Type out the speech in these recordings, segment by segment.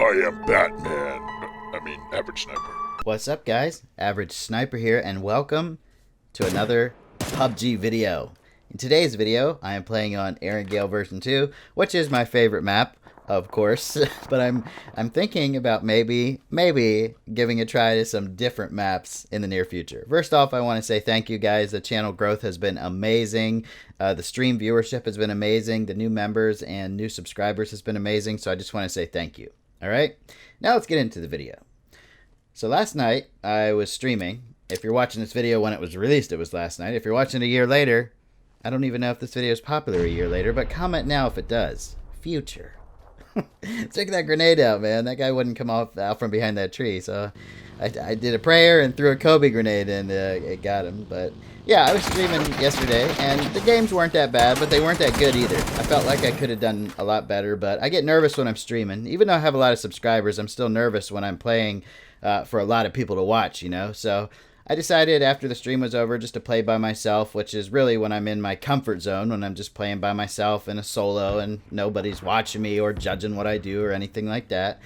I am Batman. Average Sniper. What's up, guys? Average Sniper here, and welcome to another PUBG video. In today's video, I am playing on Erangel version 2, which is my favorite map, of course. But I'm thinking about maybe giving a try to some different maps in the near future. First off, I want to say thank you, guys. The channel growth has been amazing. The stream viewership has been amazing. The new members and new subscribers has been amazing. So I just want to say thank you. All right, now let's get into the video. So last night I was streaming. If you're watching this video when it was released, it was last night. If you're watching a year later, I don't even know if this video is popular a year later, but comment now if it does. Future. Check that grenade out, man. That guy wouldn't come out from behind that tree. So I did a prayer and threw a Kobe grenade and it got him. But yeah, I was streaming yesterday and the games weren't that bad, but they weren't that good either. I felt like I could have done a lot better, but I get nervous when I'm streaming. Even though I have a lot of subscribers, I'm still nervous when I'm playing for a lot of people to watch, you know? So I decided after the stream was over just to play by myself, which is really when I'm in my comfort zone, when I'm just playing by myself in a solo and nobody's watching me or judging what I do or anything like that.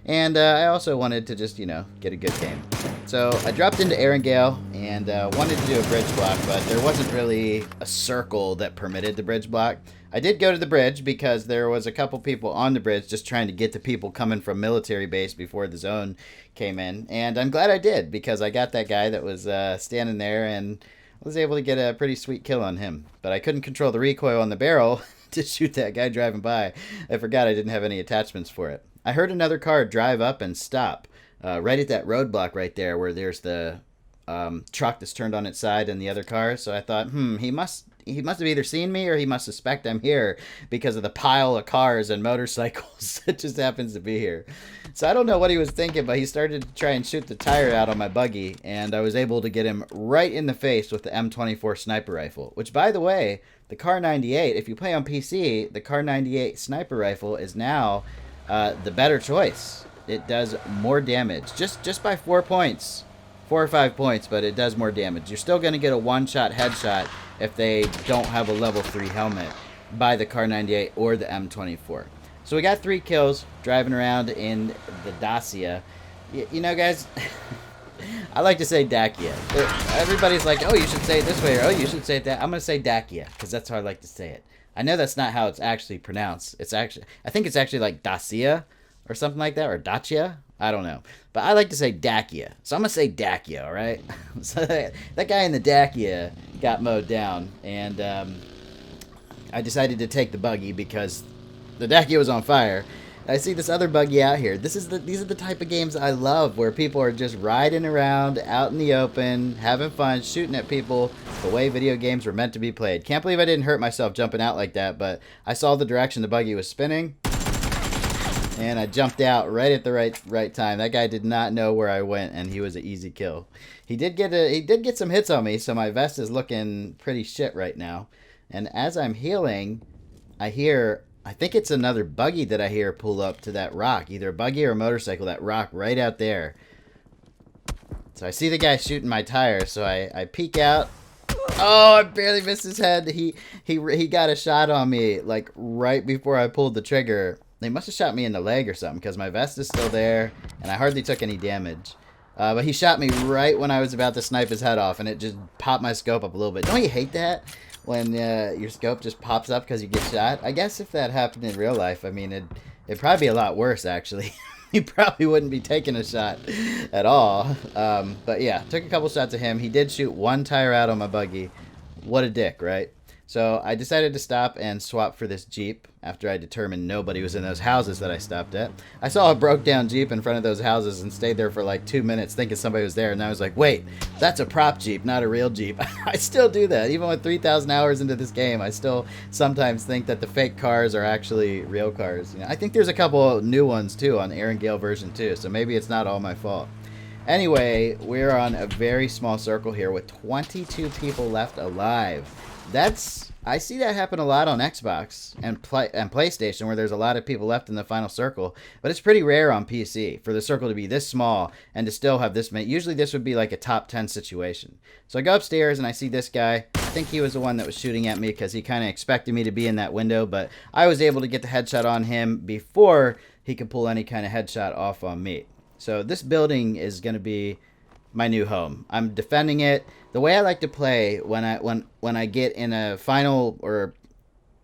And I also wanted to just, you know, get a good game. So I dropped into Erangel and wanted to do a bridge block, but there wasn't really a circle that permitted the bridge block. I did go to the bridge because there was a couple people on the bridge just trying to get the people coming from military base before the zone came in. And I'm glad I did because I got that guy that was standing there and was able to get a pretty sweet kill on him. But I couldn't control the recoil on the barrel to shoot that guy driving by. I forgot I didn't have any attachments for it. I heard another car drive up and stop right at that roadblock right there where there's the truck that's turned on its side and the other car. So I thought, he must have either seen me or he must suspect I'm here because of the pile of cars and motorcycles that just happens to be here. So I don't know what he was thinking, but he started to try and shoot the tire out on my buggy, and I was able to get him right in the face with the M24 sniper rifle, which, by the way, the Kar 98, if you play on PC, the Kar 98 sniper rifle is now the better choice. It does more damage, just by 4 points. 4 or 5 points, but it does more damage. You're still going to get a one-shot headshot if they don't have a level 3 helmet by the Kar 98 or the M24. So we got 3 kills driving around in the Dacia. You know, guys, I like to say Dacia. Everybody's like, oh, you should say it this way, or oh, you should say it that. I'm going to say Dacia because that's how I like to say it. I know that's not how it's actually pronounced. I think it's actually like Dacia or something like that, or Dacia. I don't know. But I like to say Dacia. So I'm going to say Dacia, all right? So that guy in the Dacia got mowed down. And I decided to take the buggy because the Dacia was on fire. I see this other buggy out here. These are the type of games I love, where people are just riding around out in the open, having fun, shooting at people the way video games were meant to be played. Can't believe I didn't hurt myself jumping out like that, but I saw the direction the buggy was spinning. And I jumped out right at the right time. That guy did not know where I went, and he was an easy kill. He did get some hits on me, so my vest is looking pretty shit right now. And as I'm healing, I think it's another buggy that I hear pull up to that rock, either a buggy or a motorcycle. That rock right out there. So I see the guy shooting my tire, so I peek out. Oh, I barely missed his head. He got a shot on me like right before I pulled the trigger. They must have shot me in the leg or something because my vest is still there and I hardly took any damage. But he shot me right when I was about to snipe his head off, and it just popped my scope up a little bit. Don't you hate that? When your scope just pops up because you get shot? I guess if that happened in real life, I mean, it'd probably be a lot worse, actually. You probably wouldn't be taking a shot at all. But yeah, took a couple shots at him. He did shoot one tire out on my buggy. What a dick, right? So I decided to stop and swap for this Jeep after I determined nobody was in those houses that I stopped at. I saw a broke down Jeep in front of those houses and stayed there for like 2 minutes thinking somebody was there, and I was like, wait, that's a prop Jeep, not a real Jeep. I still do that. Even with 3,000 hours into this game, I still sometimes think that the fake cars are actually real cars. You know, I think there's a couple new ones too on Erangel version 2, so maybe it's not all my fault. Anyway, we're on a very small circle here with 22 people left alive. I see that happen a lot on Xbox and PlayStation, where there's a lot of people left in the final circle, but it's pretty rare on PC for the circle to be this small and to still have this many. Usually this would be like a top 10 situation. So I go upstairs and I see this guy. I think he was the one that was shooting at me because he kind of expected me to be in that window, but I was able to get the headshot on him before he can pull any kind of headshot off on me. So this building is going to be my new home. I'm defending it. The way I like to play when I get in a final or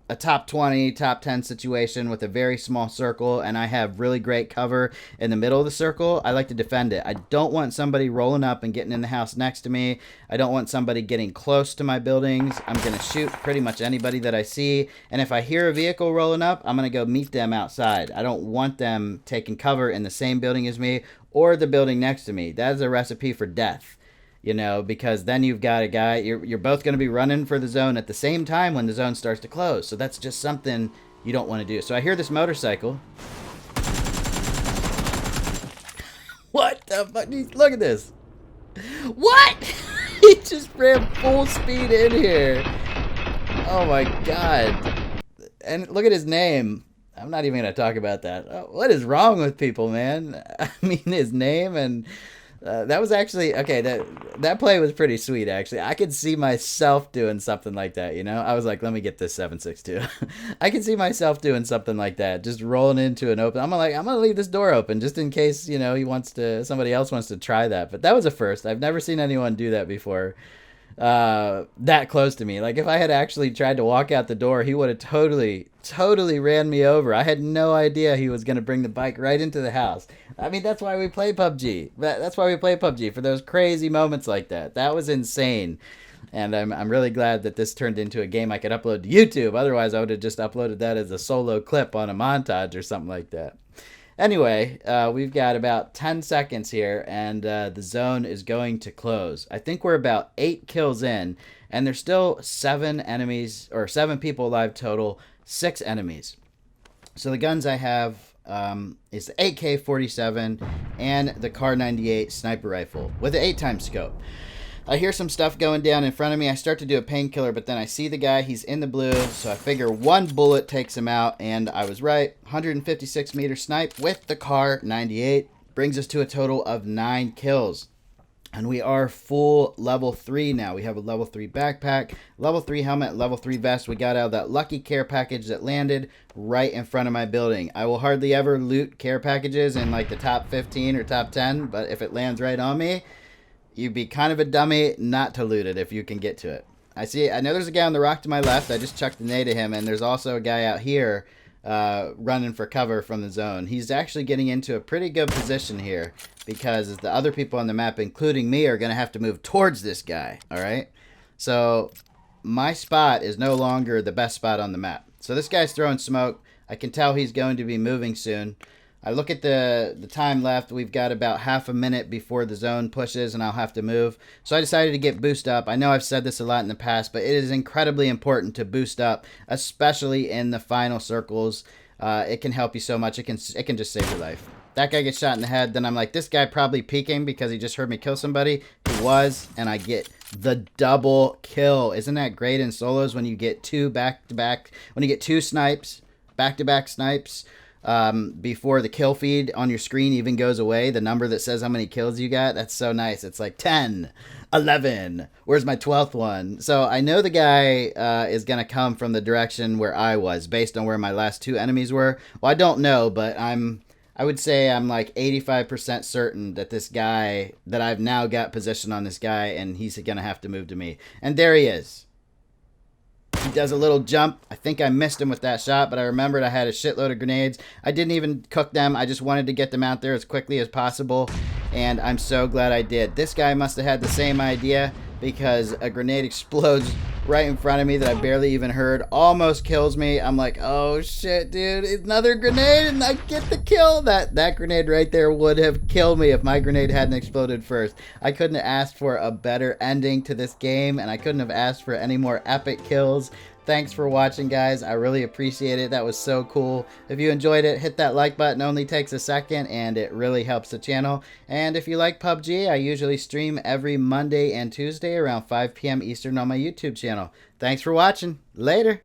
a top 20, top 10 situation with a very small circle and I have really great cover in the middle of the circle, I like to defend it. I don't want somebody rolling up and getting in the house next to me. I don't want somebody getting close to my buildings. I'm going to shoot pretty much anybody that I see. And if I hear a vehicle rolling up, I'm going to go meet them outside. I don't want them taking cover in the same building as me or the building next to me. That is a recipe for death. You know, because then you've got a guy, you're both going to be running for the zone at the same time when the zone starts to close. So that's just something you don't want to do. So I hear this motorcycle. What the fuck? Look at this. What? He just ran full speed in here. Oh my God. And look at his name. I'm not even going to talk about that. What is wrong with people, man? I mean, his name and... that was actually, okay, that play was pretty sweet, actually. I could see myself doing something like that, you know? I was like, let me get this 7.62. I could see myself doing something like that, just rolling into an open. I'm gonna leave this door open just in case, you know, somebody else wants to try that. But that was a first. I've never seen anyone do that before. That close to me. Like if I had actually tried to walk out the door, he would have totally ran me over. I had no idea he was going to bring the bike right into the house. I mean, that's why we play PUBG. That's why we play PUBG, for those crazy moments like that. That was insane. And I'm really glad that this turned into a game I could upload to YouTube. Otherwise, I would have just uploaded that as a solo clip on a montage or something like that. Anyway, we've got about 10 seconds here, and the zone is going to close. I think we're about 8 kills in, and there's still 7 enemies, or 7 people alive total, 6 enemies. So the guns I have is the AK-47 and the Kar 98 sniper rifle with an 8x scope. I hear some stuff going down in front of me. I start to do a painkiller, but then I see the guy. He's in the blue, so I figure one bullet takes him out, and I was right. 156 meter snipe with the Kar 98 brings us to a total of 9 kills. And we are full level 3 now. We have a level 3 backpack, level 3 helmet, level 3 vest. We got out of that lucky care package that landed right in front of my building. I will hardly ever loot care packages in like the top 15 or top 10, but if it lands right on me, you'd be kind of a dummy not to loot it if you can get to it. I know there's a guy on the rock to my left. I just chucked the nade at him, and there's also a guy out here running for cover from the zone. He's actually getting into a pretty good position here because the other people on the map, including me, are going to have to move towards this guy. All right? So my spot is no longer the best spot on the map. So this guy's throwing smoke. I can tell he's going to be moving soon. I look at the time left. We've got about half a minute before the zone pushes and I'll have to move. So I decided to get boost up. I know I've said this a lot in the past, but it is incredibly important to boost up, especially in the final circles. It can help you so much. It can just save your life. That guy gets shot in the head. Then I'm like, this guy probably peeking because he just heard me kill somebody. He was, and I get the double kill. Isn't that great in solos when you get 2 back-to-back, when you get 2 snipes, back-to-back snipes? Before the kill feed on your screen even goes away, the number that says how many kills you got, that's so nice. It's like 10, 11, where's my 12th one? So I know the guy is gonna come from the direction where I was based on where my last 2 enemies were. Well, I don't know, but I would say I'm like 85% certain that this guy, that I've now got position on this guy, and he's gonna have to move to me. And there he is. He does a little jump. I think I missed him with that shot, but I remembered I had a shitload of grenades. I didn't even cook them. I just wanted to get them out there as quickly as possible, and I'm so glad I did. This guy must have had the same idea because a grenade explodes right in front of me that I barely even heard. Almost kills me. I'm like, oh shit, dude, it's another grenade, and I get the kill. That grenade right there would have killed me if my grenade hadn't exploded first. I couldn't have asked for a better ending to this game, and I couldn't have asked for any more epic kills. Thanks for watching, guys. I really appreciate it. That was so cool. If you enjoyed it, hit that like button. It only takes a second, and it really helps the channel. And if you like PUBG, I usually stream every Monday and Tuesday around 5 p.m. Eastern on my YouTube channel. Thanks for watching. Later.